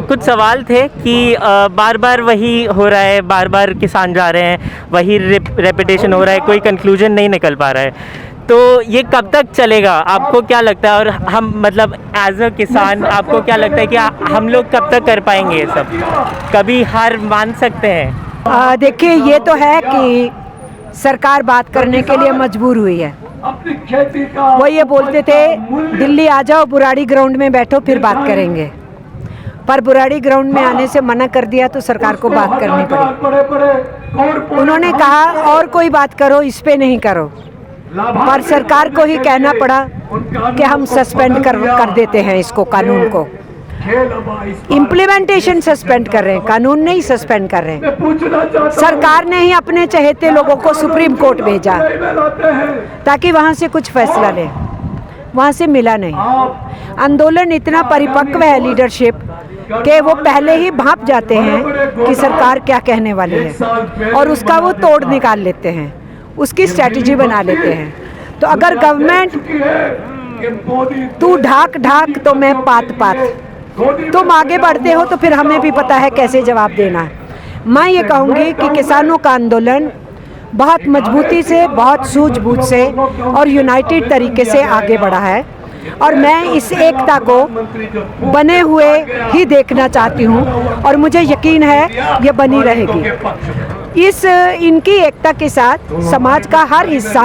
कुछ सवाल थे कि बार बार वही हो रहा है, बार बार किसान जा रहे हैं, वही रेपिटेशन हो रहा है, कोई कंक्लूजन नहीं निकल पा रहा है। तो ये कब तक चलेगा, आपको क्या लगता है? और हम मतलब एज अ किसान आपको क्या लगता है कि हम लोग कब तक कर पाएंगे ये सब? कभी हार मान सकते हैं? देखिए, ये तो है कि सरकार बात करने के लिए मजबूर हुई है। वो ये बोलते थे दिल्ली आ जाओ, बुराड़ी ग्राउंड में बैठो, फिर बात करेंगे। पर बुराड़ी ग्राउंड में आने से मना कर दिया तो सरकार को बात करनी पड़ी। उन्होंने कहा और कोई बात करो, इस पे नहीं करो। पर सरकार को ही कहना पड़ा कि हम सस्पेंड कर देते हैं इसको, कानून को। इम्प्लीमेंटेशन सस्पेंड कर रहे हैं, कानून नहीं सस्पेंड कर रहे हैं। सरकार ने ही अपने चहेते लोगों को सुप्रीम कोर्ट भेजा ताकि वहां से कुछ फैसला ले, वहां से मिला नहीं। आंदोलन इतना परिपक्व है, लीडरशिप, कि वो पहले ही भांप जाते हैं कि सरकार क्या कहने वाली है और उसका वो तोड़ निकाल लेते हैं, उसकी स्ट्रैटेजी बना लेते हैं। तो अगर गवर्नमेंट तू ढाक ढाक तो मैं पात पात, तुम आगे बढ़ते हो तो फिर हमें भी पता है कैसे जवाब देना है। मैं ये कहूँगी कि किसानों का आंदोलन बहुत मजबूती से, बहुत सूझबूझ से और यूनाइटेड तरीके से आगे बढ़ा है और मैं इस एकता को बने हुए ही देखना चाहती हूँ और मुझे यकीन है ये बनी रहेगी। इनकी एकता के साथ समाज का हर हिस्सा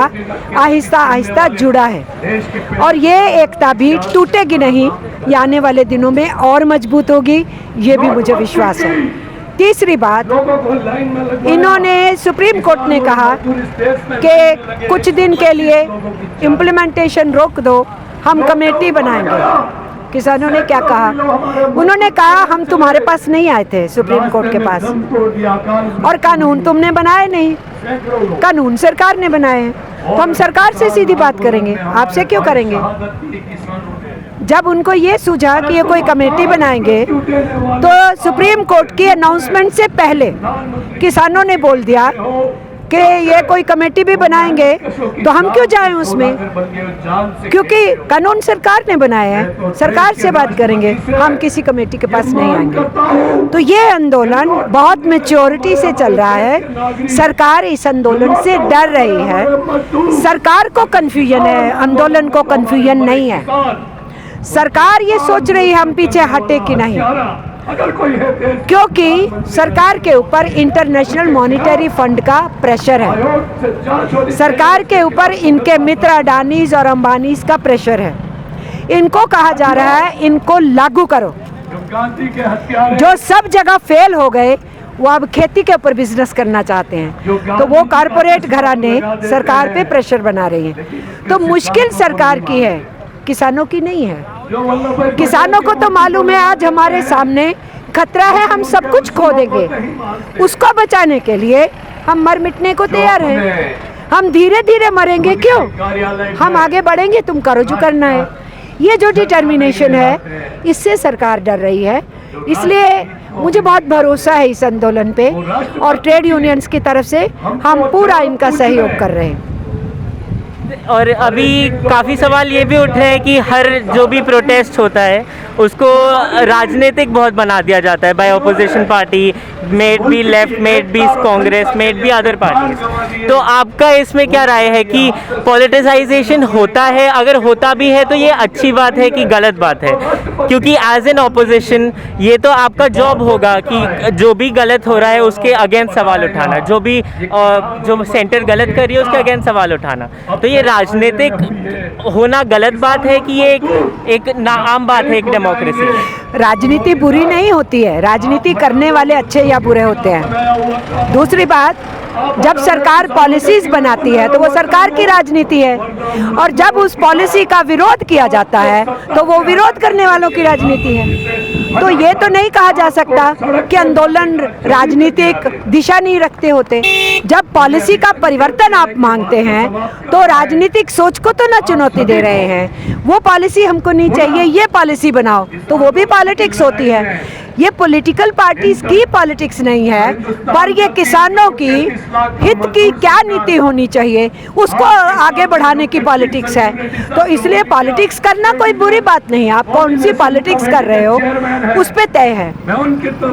आहिस्ता आहिस्ता जुड़ा है और ये एकता भी टूटेगी नहीं, ये आने वाले दिनों में और मजबूत होगी, ये भी मुझे विश्वास है। तीसरी बात, इन्होंने सुप्रीम कोर्ट ने कहा कि कुछ दिन के लिए इम्प्लीमेंटेशन रोक दो, हम कमेटी बनाएंगे। किसानों ने क्या कहा? उन्होंने कहा हम तुम्हारे पास नहीं आए थे, सुप्रीम कोर्ट के पास, और कानून तुमने बनाए नहीं, कानून सरकार ने बनाए हैं, तो हम सरकार से सीधी बात करेंगे, आपसे क्यों करेंगे? जब उनको ये सूझा कि ये कोई कमेटी बनाएंगे तो सुप्रीम कोर्ट की अनाउंसमेंट से पहले किसानों ने बोल दिया कि ये कोई कमेटी भी बनाएंगे तो हम क्यों जाएं उसमें, क्योंकि कानून सरकार ने बनाया है, सरकार से बात करेंगे, हम किसी कमेटी के पास नहीं आएंगे। तो ये आंदोलन बहुत मैच्योरिटी से चल रहा है, सरकार इस आंदोलन से डर रही है, सरकार को कन्फ्यूजन है, आंदोलन को कन्फ्यूजन नहीं है। सरकार ये सोच रही है हम पीछे हटे कि नहीं, क्योंकि सरकार के ऊपर इंटरनेशनल मॉनिटरी फंड का प्रेशर है, सरकार के ऊपर इनके मित्र अडानीज और अंबानीज का प्रेशर है। इनको कहा जा रहा है इनको लागू करो। जो सब जगह फेल हो गए वो अब खेती के ऊपर बिजनेस करना चाहते हैं, तो वो कारपोरेट घराने सरकार पे प्रेशर बना रही हैं। तो मुश्किल सरकार की है, किसानों की नहीं है। किसानों को तो मालूम है आज हमारे सामने खतरा है, हम सब कुछ खो देंगे, उसको बचाने के लिए हम मर मिटने को तैयार हैं। हम धीरे धीरे मरेंगे क्यों, हम आगे बढ़ेंगे, तुम करो जो करना है। ये जो डिटर्मिनेशन है, इससे सरकार डर रही है। इसलिए मुझे बहुत भरोसा है इस आंदोलन पे और ट्रेड यूनियंस की तरफ से हम पूरा इनका सहयोग कर रहे हैं। और अभी काफ़ी सवाल ये भी उठ रहे हैं कि हर जो भी प्रोटेस्ट होता है उसको राजनीतिक बहुत बना दिया जाता है by opposition party, maybe left, maybe Congress, maybe other parties. तो आपका इसमें क्या राय है कि पॉलिटिसाइजेशन होता है? अगर होता भी है तो ये अच्छी बात है कि गलत बात है? क्योंकि एज एन ऑपोजिशन ये तो आपका जॉब होगा कि जो भी गलत हो रहा है उसके अगेंस्ट सवाल उठाना, जो सेंटर गलत कर रही है उसके अगेंस्ट सवाल उठाना। तो ये राजनीतिक होना गलत बात है कि ये एक आम बात है एक डेमोक्रेसी? राजनीति बुरी नहीं होती है, राजनीति करने वाले अच्छे या बुरे होते हैं। दूसरी बात, जब सरकार पॉलिसीज बनाती है तो वो सरकार की राजनीति है, और जब उस पॉलिसी का विरोध किया जाता है तो वो विरोध करने वालों की राजनीति है। तो ये तो नहीं कहा जा सकता कि आंदोलन राजनीतिक दिशा नहीं रखते होते। जब पॉलिसी का परिवर्तन आप मांगते हैं तो राजनीतिक सोच को तो ना चुनौती दे रहे हैं, वो पॉलिसी हमको नहीं चाहिए, ये पॉलिसी बनाओ, तो वो भी पॉलिटिक्स होती है। ये पॉलिटिकल पार्टीज की पॉलिटिक्स नहीं है, पर ये किसानों की हित की क्या नीति होनी चाहिए उसको आगे बढ़ाने की पॉलिटिक्स है। तो इसलिए पॉलिटिक्स करना कोई बुरी बात नहीं है, आप कौन सी पॉलिटिक्स कर रहे हो उस पे तय है।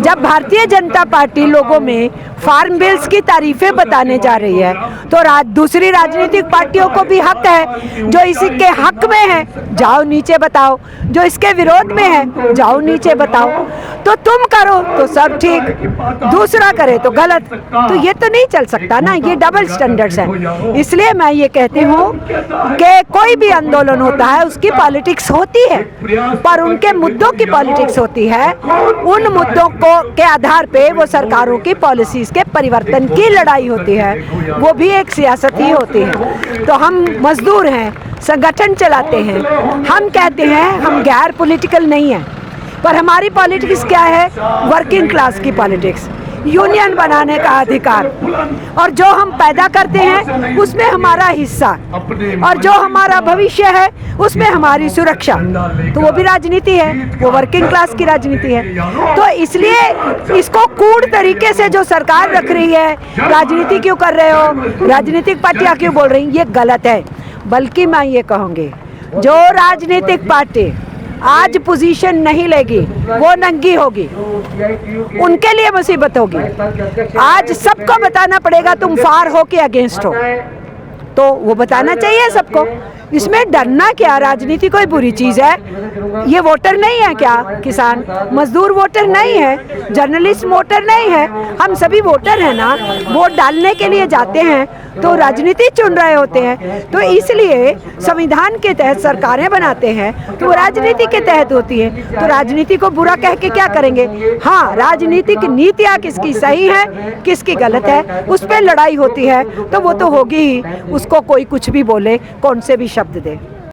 जब भारतीय जनता पार्टी लोगों में फार्म बिल्स की तारीफें बताने जा रही है तो दूसरी राजनीतिक पार्टियों को भी हक है, जो इसके हक में है जाओ नीचे बताओ, जो इसके विरोध में है जाओ नीचे बताओ। तो तुम करो तो सब ठीक, दूसरा करे तो गलत, तो ये तो नहीं चल सकता ना, ये डबल स्टैंडर्ड्स है। इसलिए मैं ये कहती हूँ कि कोई भी आंदोलन होता है उसकी पॉलिटिक्स होती है, पर उनके मुद्दों की पॉलिटिक्स होती है। उन मुद्दों को के आधार पे वो सरकारों की पॉलिसीज के परिवर्तन की लड़ाई होती है, वो भी एक सियासत ही होती है। तो हम मजदूर हैं, संगठन चलाते हैं, हम कहते हैं हम गैर पॉलिटिकल नहीं है, पर हमारी पॉलिटिक्स क्या है, वर्किंग क्लास की पॉलिटिक्स, यूनियन बनाने का अधिकार, और जो हम पैदा करते हैं उसमें हमारा हिस्सा, और जो हमारा भविष्य है उसमें हमारी सुरक्षा, तो वो भी राजनीति है, वो वर्किंग क्लास की राजनीति है। तो इसलिए इसको कूड़ तरीके से जो सरकार रख रही है, राजनीति क्यों कर रहे हो, राजनीतिक पार्टियां क्यों बोल रही हैं, ये गलत है। बल्कि मैं ये कहूँगी जो राजनीतिक पार्टी आज पोजीशन नहीं लेगी वो नंगी होगी, उनके लिए मुसीबत होगी। आज सबको बताना पड़ेगा तुम फार हो कि अगेंस्ट हो, तो वो बताना चाहिए सबको। इसमें डरना क्या, राजनीति कोई बुरी चीज़ है? ये वोटर नहीं है क्या? किसान मजदूर वोटर नहीं है, जर्नलिस्ट वोटर नहीं है, हम सभी वोटर हैं ना, वोट डालने के लिए जाते हैं तो राजनीति चुन रहे होते हैं। तो इसलिए संविधान के तहत सरकारें बनाते हैं तो वो राजनीति के तहत होती है, तो राजनीति को बुरा कह के क्या करेंगे? हाँ, राजनीतिक नीतियाँ किसकी सही है किसकी गलत है उस पर लड़ाई होती है, तो वो तो होगी ही, उसको कोई कुछ भी बोले, कौन से भी शब्द दे।